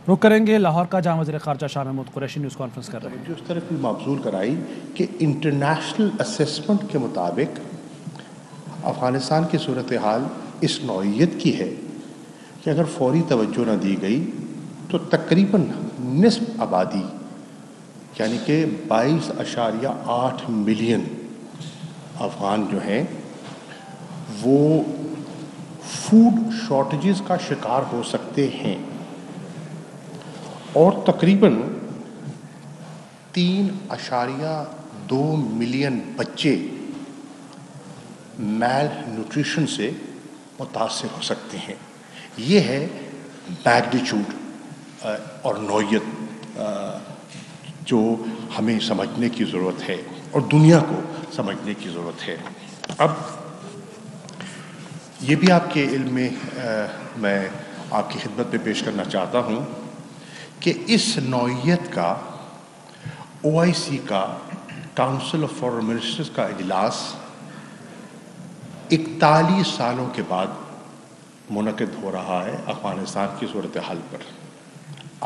رخ کریں گے لاہور کا، جہاں وزیر خارجہ شاہ محمود قریشی نیوز کانفرنس کر رہے ہیں. جو اس طرح کی مبذول کرائی کہ انٹرنیشنل اسیسمنٹ کے مطابق افغانستان کی صورتحال اس نوعیت کی ہے کہ اگر فوری توجہ نہ دی گئی تو تقریباً نصف آبادی یعنی کہ 22.8 ملین افغان جو ہیں وہ فوڈ شارٹیجز کا شکار ہو سکتے ہیں، اور تقریباً 3.2 ملین بچے میل نیوٹریشن سے متاثر ہو سکتے ہیں. یہ ہے میگنیچیوڈ اور نوعیت جو ہمیں سمجھنے کی ضرورت ہے اور دنیا کو سمجھنے کی ضرورت ہے. اب یہ بھی آپ کے علم میں میں آپ کی خدمت میں پیش کرنا چاہتا ہوں کہ اس نوعیت کا OIC کا کاؤنسل آف فارن منسٹرز کا اجلاس 41 سالوں کے بعد منعقد ہو رہا ہے افغانستان کی صورتحال پر.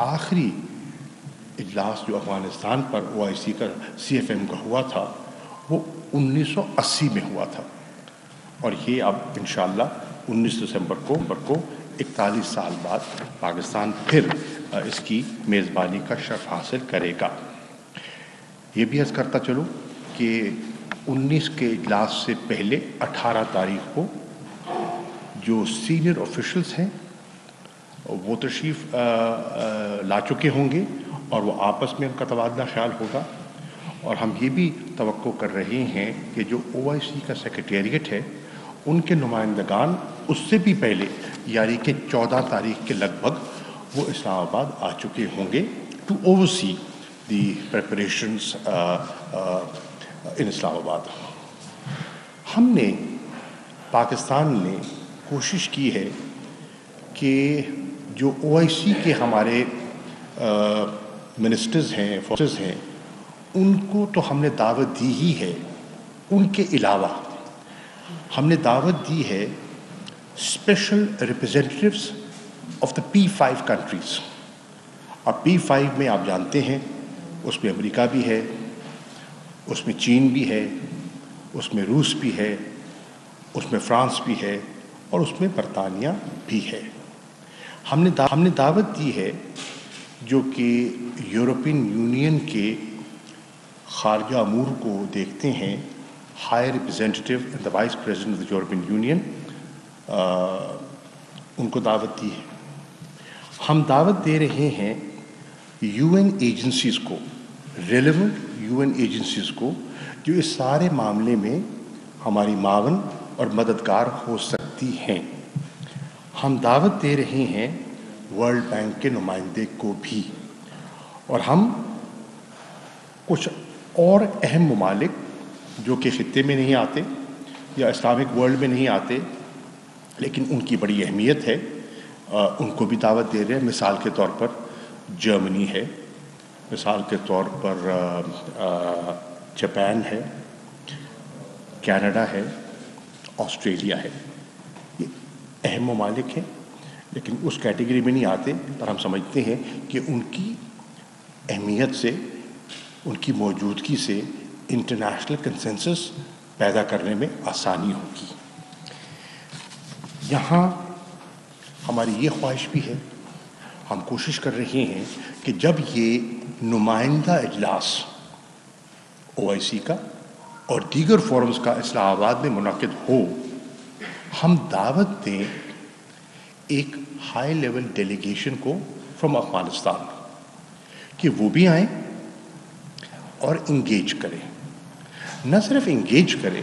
آخری اجلاس جو افغانستان پر OIC کا CFM کا ہوا تھا وہ 1980 میں ہوا تھا، اور یہ اب انشاءاللہ 19 دسمبر کو 41 سال بعد پاکستان پھر اس کی میزبانی کا شرف حاصل کرے گا. یہ بھی عرض کرتا چلوں کہ 19 کے اجلاس سے پہلے 18 تاریخ کو جو سینئر آفیشلز ہیں وہ تشریف لا چکے ہوں گے اور وہ آپس میں ان کا تبادلہ خیال ہوگا. اور ہم یہ بھی توقع کر رہے ہیں کہ جو OIC کا سیکریٹریٹ ہے ان کے نمائندگان اس سے بھی پہلے یعنی کہ 14 تاریخ کے لگ بھگ وہ اسلام آباد آ چکے ہوں گے ٹو اوورسی دی پریپریشنز ان اسلام آباد. ہم نے پاکستان نے کوشش کی ہے کہ جو OIC کے ہمارے منسٹرز ہیں فورسز ہیں ان کو تو ہم نے دعوت دی ہی ہے، ان کے علاوہ ہم نے دعوت دی ہے special representatives of the P5 countries. اب P5 میں آپ جانتے ہیں اس میں امریکہ بھی ہے، اس میں چین بھی ہے، اس میں روس بھی ہے، اس میں فرانس بھی ہے اور اس میں برطانیہ بھی ہے. ہم نے دعوت دی ہے جو کہ یورپین یونین کے خارجہ امور کو دیکھتے ہیں، high representative and the vice president of the European Union, ان کو دعوت دی ہے. ہم دعوت دے رہے ہیں UN ایجنسیز کو، ریلیونٹ UN ایجنسیز کو جو اس سارے معاملے میں ہماری معاون اور مددگار ہو سکتی ہیں. ہم دعوت دے رہے ہیں ورلڈ بینک کے نمائندے کو بھی، اور ہم کچھ اور اہم ممالک جو کہ خطے میں نہیں آتے یا اسلامک ورلڈ میں نہیں آتے لیکن ان کی بڑی اہمیت ہے، ان کو بھی دعوت دے رہے ہیں. مثال کے طور پر جرمنی ہے، مثال کے طور پر جاپان ہے، کینیڈا ہے، آسٹریلیا ہے. یہ اہم ممالک ہیں لیکن اس کیٹیگری میں نہیں آتے، پر ہم سمجھتے ہیں کہ ان کی اہمیت سے، ان کی موجودگی سے انٹرنیشنل کنسنسس پیدا کرنے میں آسانی ہوگی. یہاں ہماری یہ خواہش بھی ہے، ہم کوشش کر رہے ہیں کہ جب یہ نمائندہ اجلاس OIC کا اور دیگر فورمز کا اسلام آباد میں منعقد ہو، ہم دعوت دیں ایک ہائی لیول ڈیلیگیشن کو فرام افغانستان کہ وہ بھی آئیں اور انگیج کریں. نہ صرف انگیج کریں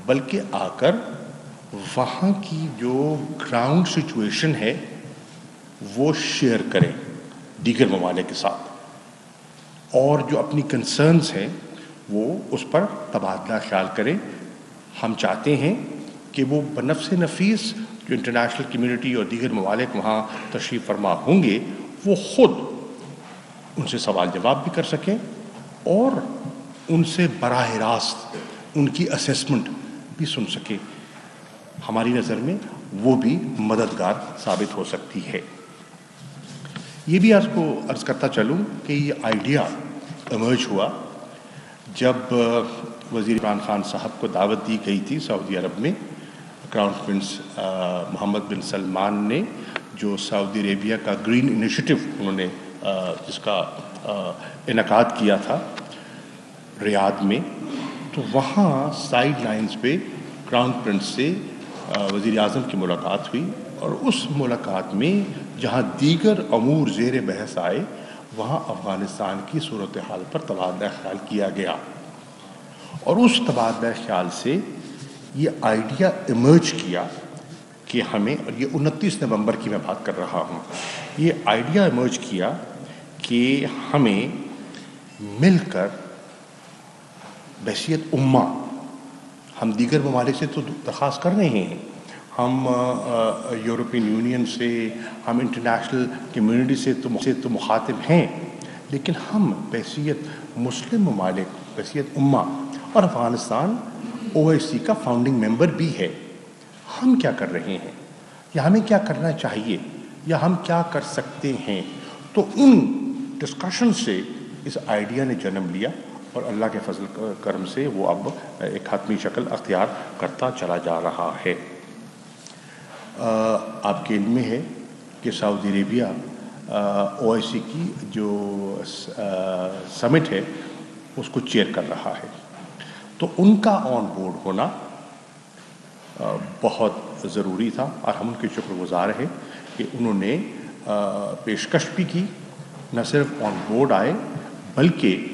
بلکہ آ کر وہاں کی جو گراؤنڈ سچویشن ہے وہ شیئر کریں دیگر ممالک کے ساتھ، اور جو اپنی کنسرنز ہیں وہ اس پر تبادلہ خیال کریں. ہم چاہتے ہیں کہ وہ بنفس نفیس جو انٹرنیشنل کمیونٹی اور دیگر ممالک وہاں تشریف فرما ہوں گے وہ خود ان سے سوال جواب بھی کر سکیں اور ان سے براہ راست ان کی اسیسمنٹ بھی سن سکیں. ہماری نظر میں وہ بھی مددگار ثابت ہو سکتی ہے. یہ بھی آپ کو عرض کرتا چلوں کہ یہ آئیڈیا ایمرج ہوا جب وزیر عمران خان صاحب کو دعوت دی گئی تھی سعودی عرب میں. کراؤن پرنس محمد بن سلمان نے جو سعودی عربیہ کا گرین انیشیٹو انہوں نے جس کا انعقاد کیا تھا ریاض میں، تو وہاں سائیڈ لائنز پہ کراؤن پرنس سے وزیر اعظم کی ملاقات ہوئی، اور اس ملاقات میں جہاں دیگر امور زیر بحث آئے وہاں افغانستان کی صورتحال پر تبادلہ خیال کیا گیا. اور اس تبادلہ خیال سے یہ آئیڈیا ایمرج کیا کہ ہمیں، اور یہ 29 نومبر کی میں بات کر رہا ہوں، یہ آئیڈیا ایمرج کیا کہ ہمیں مل کر بحیثیت امہ، ہم دیگر ممالک سے تو درخواست کر رہے ہیں، ہم یورپین یونین سے، ہم انٹرنیشنل کمیونٹی سے تو مخاطب ہیں، لیکن ہم بحیثیت مسلم ممالک، بحیثیت امہ، اور افغانستان OIC کا فاؤنڈنگ ممبر بھی ہے، ہم کیا کر رہے ہیں یا ہمیں کیا کرنا چاہیے یا ہم کیا کر سکتے ہیں. تو ان ڈسکشن سے اس آئیڈیا نے جنم لیا، اور اللہ کے فضل کرم سے وہ اب ایک حتمی شکل اختیار کرتا چلا جا رہا ہے. آپ کے علم میں ہے کہ سعودی عربیہ OIC کی جو سمٹ ہے اس کو چیئر کر رہا ہے، تو ان کا آن بورڈ ہونا بہت ضروری تھا، اور ہم ان کے شکر گزار ہیں کہ انہوں نے پیشکش بھی کی، نہ صرف آن بورڈ آئے بلکہ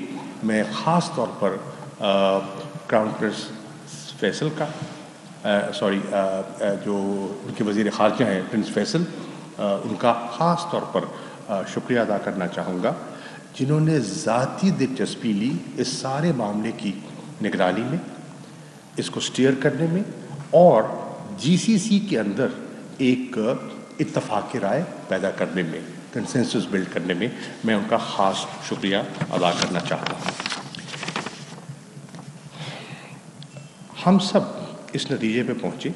میں خاص طور پر کراؤن پرنس فیصل کا جو ان کے وزیر خارجہ ہیں پرنس فیصل، ان کا خاص طور پر شکریہ ادا کرنا چاہوں گا، جنہوں نے ذاتی دلچسپی لی اس سارے معاملے کی نگرانی میں، اس کو سٹیئر کرنے میں، اور GCC کے اندر ایک اتفاق رائے پیدا کرنے میں، کنسنسس بلڈ کرنے میں میں ان کا خاص شکریہ ادا کرنا چاہتا ہوں. ہم سب اس نتیجے پہ پہنچے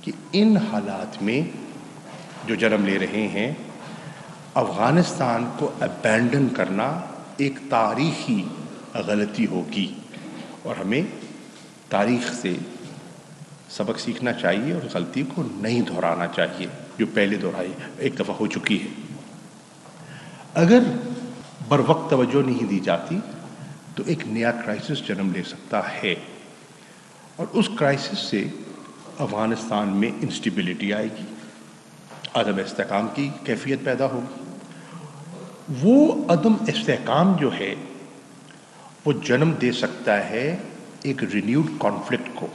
کہ ان حالات میں جو جنم لے رہے ہیں، افغانستان کو ابینڈن کرنا ایک تاریخی غلطی ہوگی، اور ہمیں تاریخ سے سبق سیکھنا چاہیے اور غلطی کو نہیں دہرانا چاہیے جو پہلے دہرائی ایک دفعہ ہو چکی ہے. اگر بر وقت توجہ نہیں دی جاتی تو ایک نیا کرائسس جنم لے سکتا ہے، اور اس کرائسس سے افغانستان میں انسٹیبلٹی آئے گی، عدم استحکام کی کیفیت پیدا ہوگی. وہ عدم استحکام جو ہے وہ جنم دے سکتا ہے ایک رینیوڈ کانفلکٹ کو،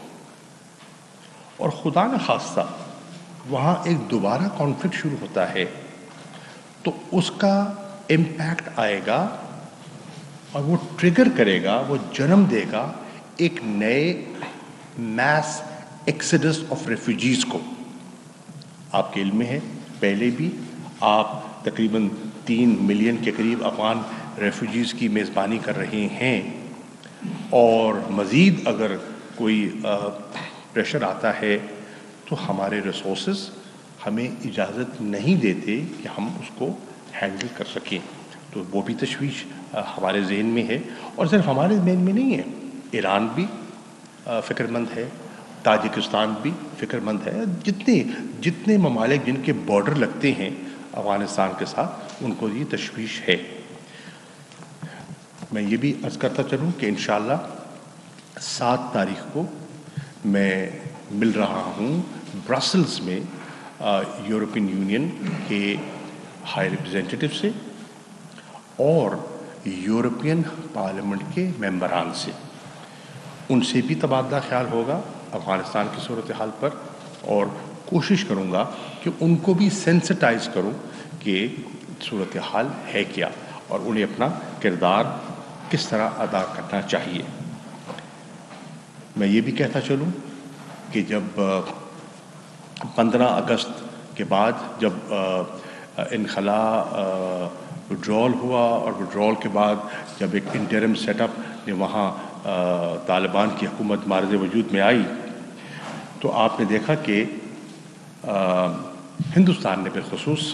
اور خدا نخواستہ وہاں ایک دوبارہ کانفلکٹ شروع ہوتا ہے تو اس کا امپیکٹ آئے گا، اور وہ ٹریگر کرے گا، وہ جنم دے گا ایک نئے میس ایکسڈس آف ریفیوجیز کو. آپ کے علم میں ہے پہلے بھی آپ تقریباً 3 ملین کے قریب افغان ریفیوجیز کی میزبانی کر رہے ہیں، اور مزید اگر کوئی پریشر آتا ہے تو ہمارے ریسورسز ہمیں اجازت نہیں دیتے کہ ہم اس کو ہینڈل کر سکیں. تو وہ بھی تشویش ہمارے ذہن میں ہے، اور صرف ہمارے ذہن میں نہیں ہے، ایران بھی فکر مند ہے، تاجکستان بھی فکر مند ہے، جتنے ممالک جن کے بارڈر لگتے ہیں افغانستان کے ساتھ ان کو یہ تشویش ہے. میں یہ بھی عرض کرتا چلوں کہ انشاءاللہ 7 تاریخ کو میں مل رہا ہوں برسلز میں یورپین یونین کے ہائی ریپریزنٹیٹو سے اور یورپین پارلیمنٹ کے ممبران سے. ان سے بھی تبادلہ خیال ہوگا افغانستان کی صورتحال پر، اور کوشش کروں گا کہ ان کو بھی سینسٹائز کروں کہ صورتحال ہے کیا اور انہیں اپنا کردار کس طرح ادا کرنا چاہیے. میں یہ بھی کہتا چلوں کہ جب 15 اگست کے بعد جب انخلا وڈرول ہوا، اور وڈرول کے بعد جب ایک انٹرم سیٹ اپ نے وہاں طالبان کی حکومت معرض وجود میں آئی، تو آپ نے دیکھا کہ ہندوستان نے بالخصوص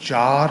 4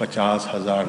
50,000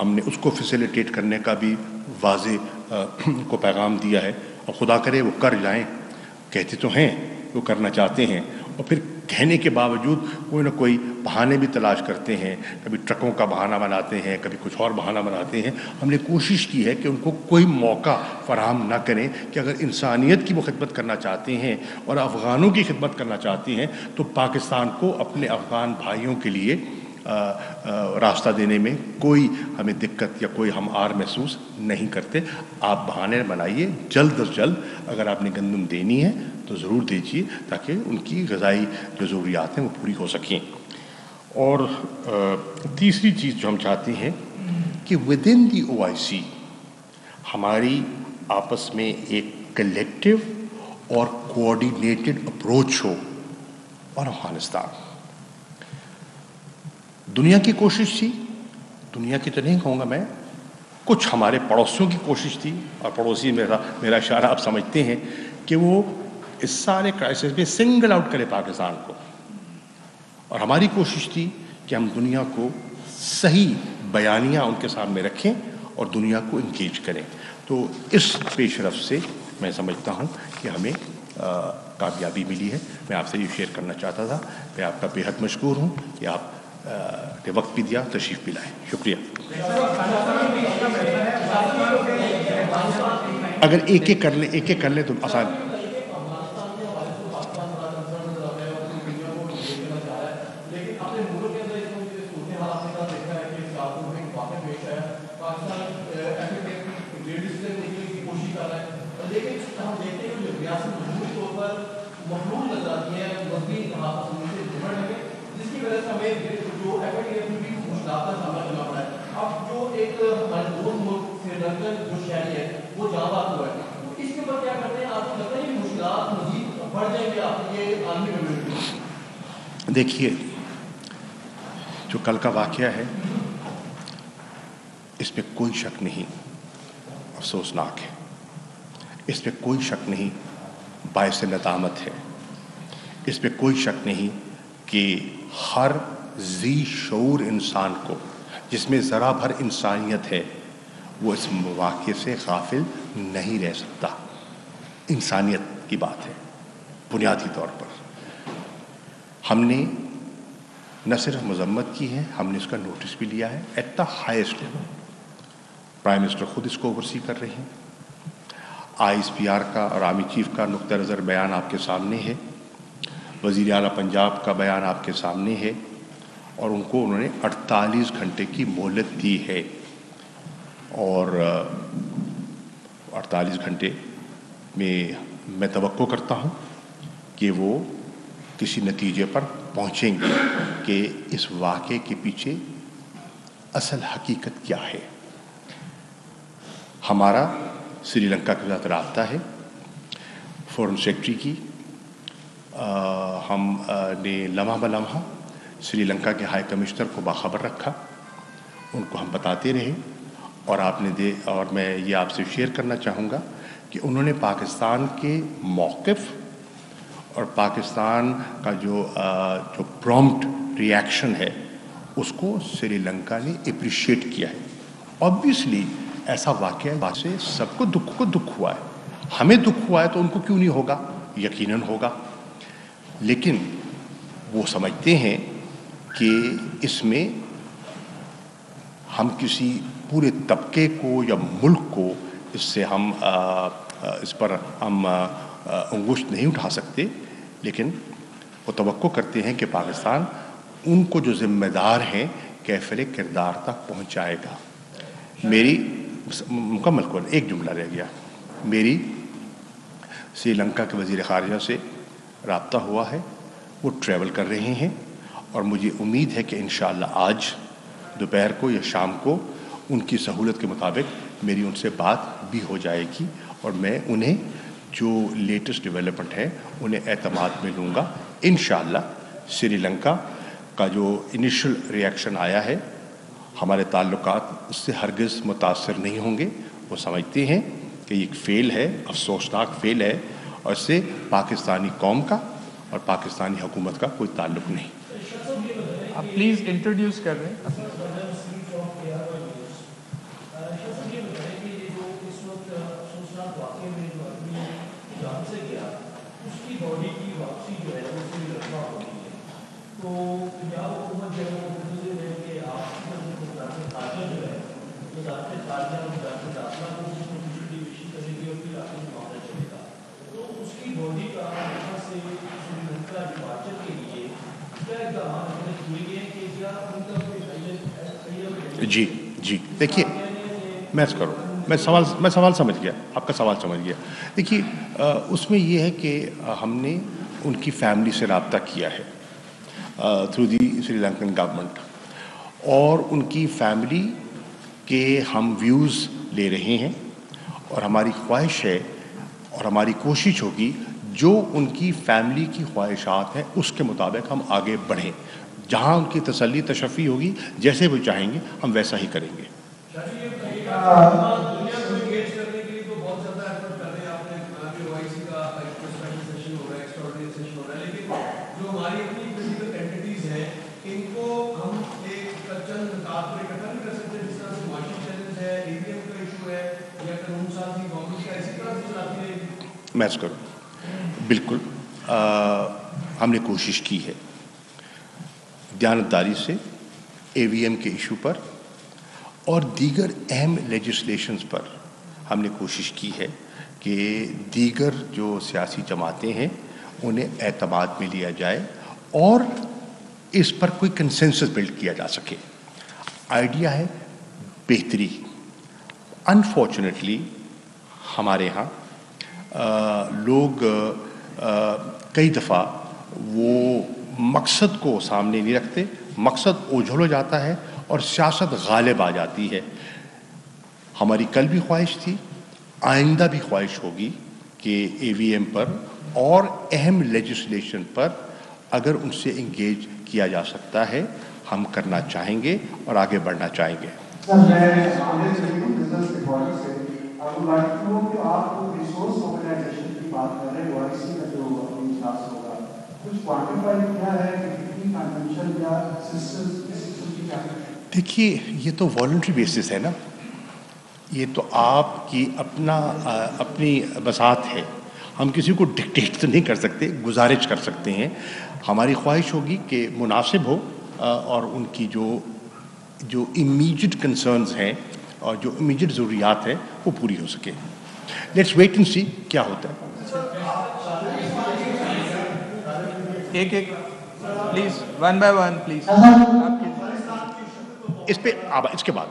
ہم نے اس کو فیسیلیٹیٹ کرنے کا بھی واضح کو پیغام دیا ہے، اور خدا کرے وہ کر جائیں، کہتے تو ہیں وہ کرنا چاہتے ہیں، اور پھر کہنے کے باوجود کوئی نہ کوئی بہانے بھی تلاش کرتے ہیں، کبھی ٹرکوں کا بہانہ بناتے ہیں، کبھی کچھ اور بہانہ بناتے ہیں۔ ہم نے کوشش کی ہے کہ ان کو کوئی موقع فراہم نہ کریں کہ اگر انسانیت کی وہ خدمت کرنا چاہتے ہیں اور افغانوں کی خدمت کرنا چاہتے ہیں تو پاکستان کو اپنے افغان بھائیوں کے لیے راستہ دینے میں کوئی ہمیں دقت یا کوئی ہم آر محسوس نہیں کرتے۔ آپ بہانے بنائیے، جلد از جلد اگر آپ نے گندم دینی ہے تو ضرور دیجیے تاکہ ان کی غذائی جو ضروریات ہیں وہ پوری ہو سکیں۔ اور تیسری چیز جو ہم چاہتے ہیں کہ ود ان دی OIC ہماری آپس میں ایک کلیکٹیو اور کوآرڈینیٹڈ اپروچ ہو۔ اور افغانستان دنیا کی کوشش تھی، دنیا کی تو نہیں کہوں گا میں، کچھ ہمارے پڑوسیوں کی کوشش تھی، اور پڑوسی میرا اشارہ آپ سمجھتے ہیں کہ وہ اس سارے کرائسس میں سنگل آؤٹ کرے پاکستان کو، اور ہماری کوشش تھی کہ ہم دنیا کو صحیح بیانیہ ان کے سامنے رکھیں اور دنیا کو انگیج کریں۔ تو اس پیش رفت سے میں سمجھتا ہوں کہ ہمیں کامیابی ملی ہے۔ میں آپ سے یہ شیئر کرنا چاہتا تھا۔ میں آپ کا بے حد مشکور ہوں کہ آپ نے وقت بھی دیا، تشریف بھی لائے، شکریہ۔ اگر ایک ایک کر لیں تو آسان۔ دیکھیے، جو کل کا واقعہ ہے اس میں کوئی شک نہیں افسوسناک ہے، اس میں کوئی شک نہیں باعث ندامت ہے، اس میں کوئی شک نہیں کہ ہر ذی شعور انسان کو جس میں ذرا بھر انسانیت ہے وہ اس واقعے سے غافل نہیں رہ سکتا۔ انسانیت کی بات ہے بنیادی طور پر۔ ہم نے نہ صرف مذمت کی ہے، ہم نے اس کا نوٹس بھی لیا ہے at the highest level. Prime minister خود اس کو اوورسی کر رہے ہیں، ISPR کا اور آرمی چیف کا نقطہ نظر بیان آپ کے سامنے ہے، وزیر اعلیٰ پنجاب کا بیان آپ کے سامنے ہے، اور ان کو انہوں نے 48 گھنٹے کی مہلت دی ہے، اور 48 گھنٹے میں توقع کرتا ہوں کہ وہ کسی نتیجے پر پہنچیں گے کہ اس واقعے کے پیچھے اصل حقیقت کیا ہے۔ ہمارا سری لنکا کے ساتھ رابطہ ہے، فورن سیکرٹری کی ہم نے لمحہ بلمحہ سری لنکا کے ہائی کمشنر کو باخبر رکھا، ان کو ہم بتاتے رہے، اور میں یہ آپ سے شیئر کرنا چاہوں گا کہ انہوں نے پاکستان کے موقف اور پاکستان کا جو پرومپٹ ری ایکشن ہے اس کو سری لنکا نے اپریشیٹ کیا ہے۔ آبویسلی ایسا واقعہ سے سب کو دکھ ہوا ہے، ہمیں دکھ ہوا ہے تو ان کو کیوں نہیں ہوگا؟ یقیناً ہوگا، لیکن وہ سمجھتے ہیں کہ اس میں ہم کسی پورے طبقے کو یا ملک کو اس پر ہم انگشت نہیں اٹھا سکتے، لیکن وہ توقع کرتے ہیں کہ پاکستان ان کو جو ذمہ دار ہیں کیفر کردار تک پہنچائے گا۔ میری مکمل کر ایک جملہ رہ گیا، میری سری لنکا کے وزیر خارجہ سے رابطہ ہوا ہے، وہ ٹریول کر رہے ہیں، اور مجھے امید ہے کہ انشاءاللہ آج دوپہر کو یا شام کو ان کی سہولت کے مطابق میری ان سے بات بھی ہو جائے گی، اور میں انہیں جو لیٹسٹ ڈیولپمنٹ ہے انہیں اعتماد میں لوں گا۔ انشاءاللہ سری لنکا کا جو انیشل ری ایکشن آیا ہے، ہمارے تعلقات اس سے ہرگز متاثر نہیں ہوں گے۔ وہ سمجھتے ہیں کہ یہ ایک فیل ہے، افسوسناک فیل ہے، اور اس سے پاکستانی قوم کا اور پاکستانی حکومت کا کوئی تعلق نہیں۔ آپ پلیز انٹروڈیوس کر رہے ہیں۔ باڈی کی واپسی جو ہے وہ سری لنکا ہو رہی ہے، تو یا حکومت جو ہے وہ منتظر ہے کہ آپ وزارت خارجہ جو ہے وزارت خارجہ اور وزارت داخلہ کو اس نوٹیفکیشن ایشو کرے گی اور پھر آگے معاملہ چلے گا، تو اس کی باڈی کا یہاں سے سری لنکا ڈپارچر کے لیے کیا اقدامات کیے گئے ہیں کہ کیا ان کا کوئی جی جی دیکھیے میں سوال سمجھ گیا، آپ کا سوال سمجھ گیا. دیکھیے اس میں یہ ہے کہ ہم نے ان کی فیملی سے رابطہ کیا ہے through the Sri Lankan government, اور ان کی فیملی کے ہم ویوز لے رہے ہیں، اور ہماری خواہش ہے اور ہماری کوشش ہوگی جو ان کی فیملی کی خواہشات ہیں اس کے مطابق ہم آگے بڑھیں. جہاں ان کی تسلی تشفی ہوگی، جیسے وہ چاہیں گے ہم ویسا ہی کریں گے. دنیا کو انگیج کرنے کے لیے تو بہت زیادہ ایفرٹ کر رہے ہیں. آپ نے کہا کہ OIC کا ایک اسپیشل سیشن ہو رہا ہے، ایکسٹراڈنری سیشن ہو رہا ہے، لیکن جو ہماری اپنی پولیٹیکل اینٹیز ہیں ان کو ہم ایک چند نکات پر اکٹھا نہیں کر سکتے، جس طرح سے معاشی چیلنج ہے، EVM کا ایشو ہے، یا قانون سازی گورنمنٹ کا اسی طرح سے چلاتی رہے گی. میں اس کروں بالکل ہم نے کوشش کی ہے دیانتداری سے AVM کے ایشو پر اور دیگر اہم لیجسلیشنز پر. ہم نے کوشش کی ہے کہ دیگر جو سیاسی جماعتیں ہیں انہیں اعتماد میں لیا جائے اور اس پر کوئی کنسنسس بلڈ کیا جا سکے. آئیڈیا ہے بہتری. انفارچونیٹلی ہمارے ہاں لوگ کئی دفعہ وہ مقصد کو سامنے نہیں رکھتے، مقصد اوجھل ہو جاتا ہے اور سیاست غالب آ جاتی ہے. ہماری کل بھی خواہش تھی، آئندہ بھی خواہش ہوگی کہ AVM پر اور اہم لیجسلیشن پر اگر ان سے انگیج کیا جا سکتا ہے ہم کرنا چاہیں گے اور آگے بڑھنا چاہیں گے. دیکھیے یہ تو والنٹری بیسس ہے نا، یہ تو آپ کی اپنی بساط ہے. ہم کسی کو ڈکٹیٹ تو نہیں کر سکتے، گزارش کر سکتے ہیں. ہماری خواہش ہوگی کہ مناسب ہو اور ان کی جو امیجیٹ کنسرنز ہیں اور جو امیجیٹ ضروریات ہیں وہ پوری ہو سکے. لیٹس ویٹ اینڈ سی کیا ہوتا ہے. ایک please one by one please. اس پہ اس کے بعد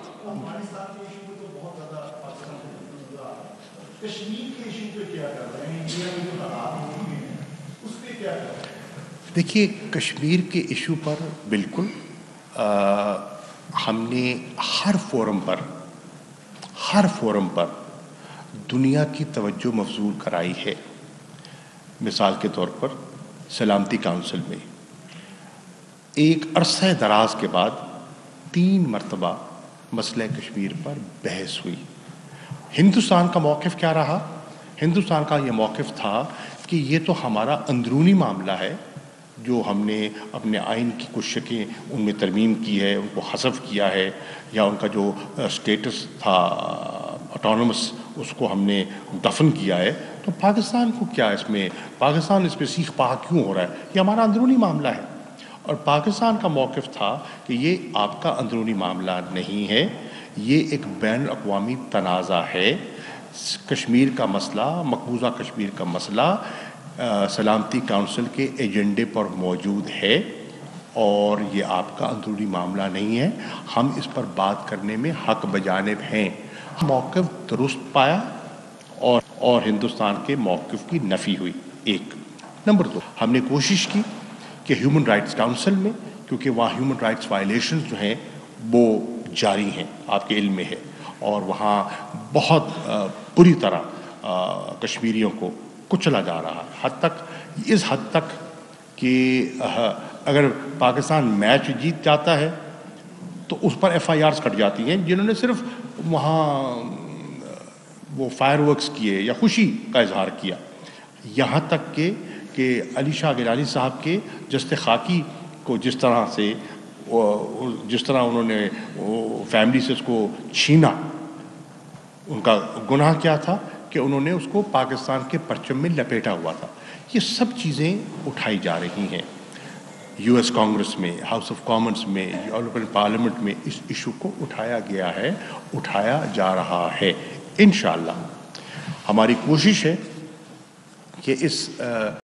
دیکھیے کشمیر کے ایشو پر بالکل ہم نے ہر فورم پر دنیا کی توجہ مبذول کرائی ہے. مثال کے طور پر سلامتی کونسل میں ایک عرصہ دراز کے بعد 3 مرتبہ مسئلہ کشمیر پر بحث ہوئی. ہندوستان کا موقف کیا رہا؟ ہندوستان کا یہ موقف تھا کہ یہ تو ہمارا اندرونی معاملہ ہے، جو ہم نے اپنے آئین کی کچھ شکیں ان میں ترمیم کی ہے، ان کو حذف کیا ہے، یا ان کا جو سٹیٹس تھا آٹونومس اس کو ہم نے دفن کیا ہے. تو پاکستان کو کیا اس میں سیخ پا کیوں ہو رہا ہے؟ یہ ہمارا اندرونی معاملہ ہے. اور پاکستان کا موقف تھا کہ یہ آپ کا اندرونی معاملہ نہیں ہے، یہ ایک بین الاقوامی تنازع ہے. کشمیر کا مسئلہ، مقبوضہ کشمیر کا مسئلہ سلامتی کونسل کے ایجنڈے پر موجود ہے اور یہ آپ کا اندرونی معاملہ نہیں ہے. ہم اس پر بات کرنے میں حق بجانب ہیں. موقف درست پایا اور ہندوستان کے موقف کی نفی ہوئی. ایک نمبر 2، ہم نے کوشش کی کہ ہیومن رائٹس کونسل میں، کیونکہ وہاں ہیومن رائٹس وائلیشن جو ہیں وہ جاری ہیں، آپ کے علم میں ہے، اور وہاں بہت بری طرح کشمیریوں کو کچلا جا رہا ہے. اس حد تک کہ اگر پاکستان میچ جیت جاتا ہے تو اس پر FIRs کٹ جاتی ہیں جنہوں نے صرف وہاں وہ فائر ورکس کیے یا خوشی کا اظہار کیا. یہاں تک کہ علی شاہ گیلانی صاحب کے جست خاکی کو جس طرح انہوں نے فیملی سے اس کو چھینا، ان کا گناہ کیا تھا کہ کہ انہوں نے اس کو پاکستان کے پرچم میں لپیٹا ہوا تھا. یہ سب چیزیں اٹھائی جا رہی ہیں یو ایس کانگریس میں, ہاؤس آف کامنس میں, یورپین پارلیمنٹ میں. اس ایشو کو اٹھایا گیا ہے, اٹھایا جا رہا ہے. انشاءاللہ ہماری کوشش ہے کہ اس